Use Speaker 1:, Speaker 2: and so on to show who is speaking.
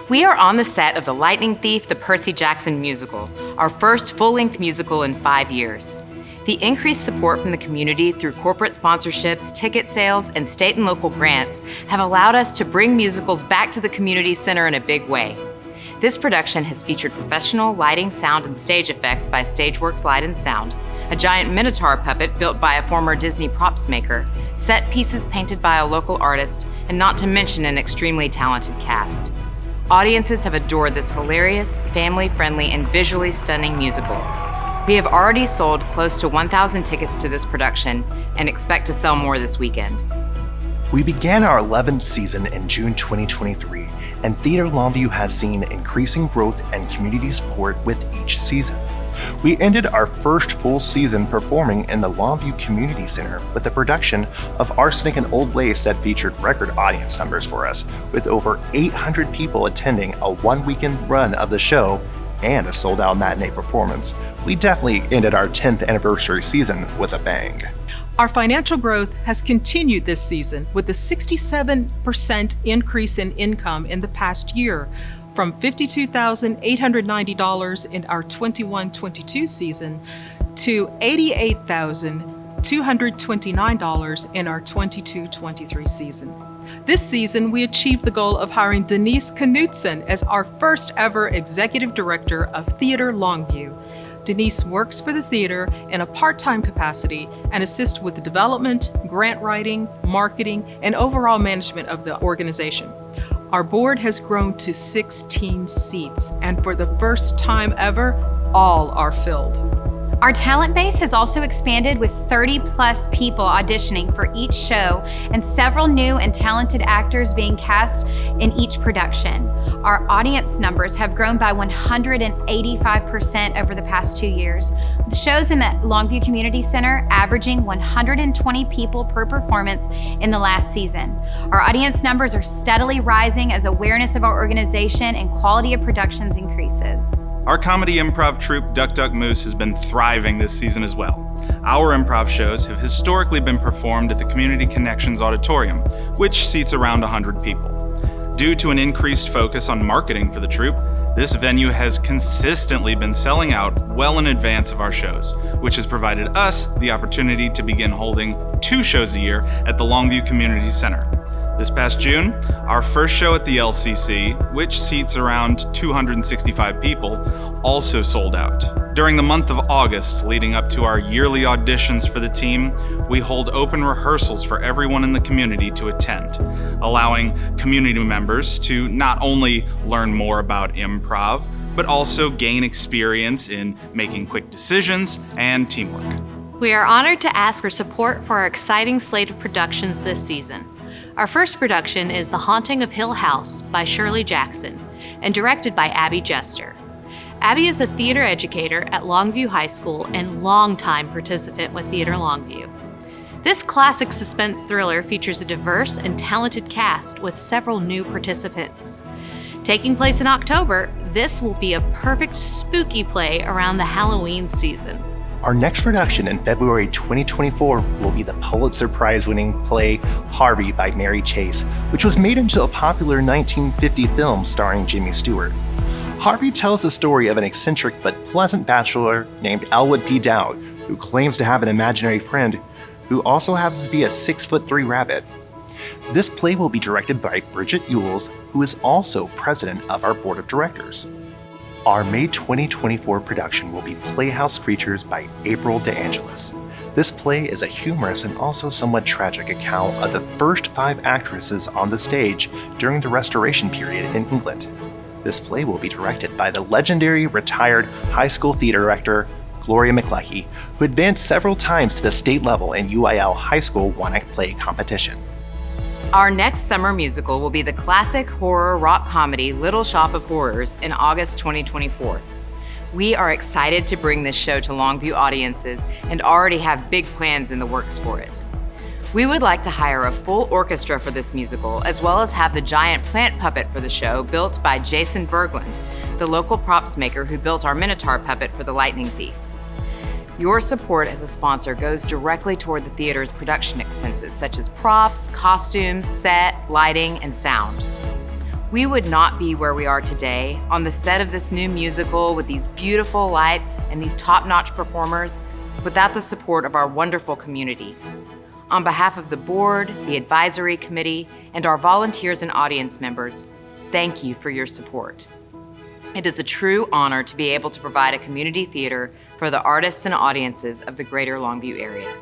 Speaker 1: We are on the set of The Lightning Thief, the Percy Jackson musical, our first full-length musical in 5 years. The increased support from the community through corporate sponsorships, ticket sales, and state and local grants have allowed us to bring musicals back to the community center in a big way. This production has featured professional lighting, sound, and stage effects by Stageworks Light and Sound, a giant Minotaur puppet built by a former Disney props maker, set pieces painted by a local artist, and not to mention an extremely talented cast. Audiences have adored this hilarious, family-friendly, and visually stunning musical. We have already sold close to 1,000 tickets to this production and expect to sell more this weekend.
Speaker 2: We began our 11th season in June 2023, and Theater Longview has seen increasing growth and community support with each season. We ended our first full season performing in the Longview Community Center with a production of Arsenic and Old Lace that featured record audience numbers for us, with over 800 people attending a one-weekend run of the show and a sold-out matinee performance. We definitely ended our 10th anniversary season with a bang.
Speaker 3: Our financial growth has continued this season with a 67% increase in income in the past year, from $52,890 in our 21-22 season to $88,229 in our 22-23 season. This season, we achieved the goal of hiring Denise Knutson as our first ever executive director of Theater Longview. Denise works for the theater in a part-time capacity and assists with the development, grant writing, marketing, and overall management of the organization. Our board has grown to 16 seats, and for the first time ever, all are filled.
Speaker 4: Our talent base has also expanded with 30+ people auditioning for each show and several new and talented actors being cast in each production. Our audience numbers have grown by 185% over the past 2 years, with shows in the Longview Community Center averaging 120 people per performance in the last season. Our audience numbers are steadily rising as awareness of our organization and quality of productions increases.
Speaker 5: Our comedy improv troupe Duck Duck Moose has been thriving this season as well. Our improv shows have historically been performed at the Community Connections Auditorium, which seats around 100 people. Due to an increased focus on marketing for the troupe, this venue has consistently been selling out well in advance of our shows, which has provided us the opportunity to begin holding 2 shows a year at the Longview Community Center. This past June, our first show at the LCC, which seats around 265 people, also sold out. During the month of August, leading up to our yearly auditions for the team, we hold open rehearsals for everyone in the community to attend, allowing community members to not only learn more about improv, but also gain experience in making quick decisions and teamwork.
Speaker 6: We are honored to ask for support for our exciting slate of productions this season. Our first production is The Haunting of Hill House by Shirley Jackson and directed by Abby Jester. Abby is a theater educator at Longview High School and longtime participant with Theater Longview. This classic suspense thriller features a diverse and talented cast with several new participants. Taking place in October, this will be a perfect spooky play around the Halloween season.
Speaker 2: Our next production in February 2024 will be the Pulitzer Prize-winning play Harvey by Mary Chase, which was made into a popular 1950 film starring Jimmy Stewart. Harvey tells the story of an eccentric but pleasant bachelor named Elwood P. Dowd, who claims to have an imaginary friend who also happens to be a 6'3" rabbit. This play will be directed by Bridget Ewells, who is also president of our board of directors. Our May 2024 production will be Playhouse Creatures by April DeAngelis. This play is a humorous and also somewhat tragic account of the first 5 actresses on the stage during the Restoration period in England. This play will be directed by the legendary retired high school theater director Gloria McLecky, who advanced several times to the state level in UIL high school one-act play competition.
Speaker 1: Our next summer musical will be the classic horror rock comedy Little Shop of Horrors in August 2024. We are excited to bring this show to Longview audiences and already have big plans in the works for it. We would like to hire a full orchestra for this musical, as well as have the giant plant puppet for the show built by Jason Berglund, the local props maker who built our Minotaur puppet for The Lightning Thief. Your support as a sponsor goes directly toward the theater's production expenses, such as props, costumes, set, lighting, and sound. We would not be where we are today on the set of this new musical with these beautiful lights and these top-notch performers without the support of our wonderful community. On behalf of the board, the advisory committee, and our volunteers and audience members, thank you for your support. It is a true honor to be able to provide a community theater for the artists and audiences of the greater Longview area.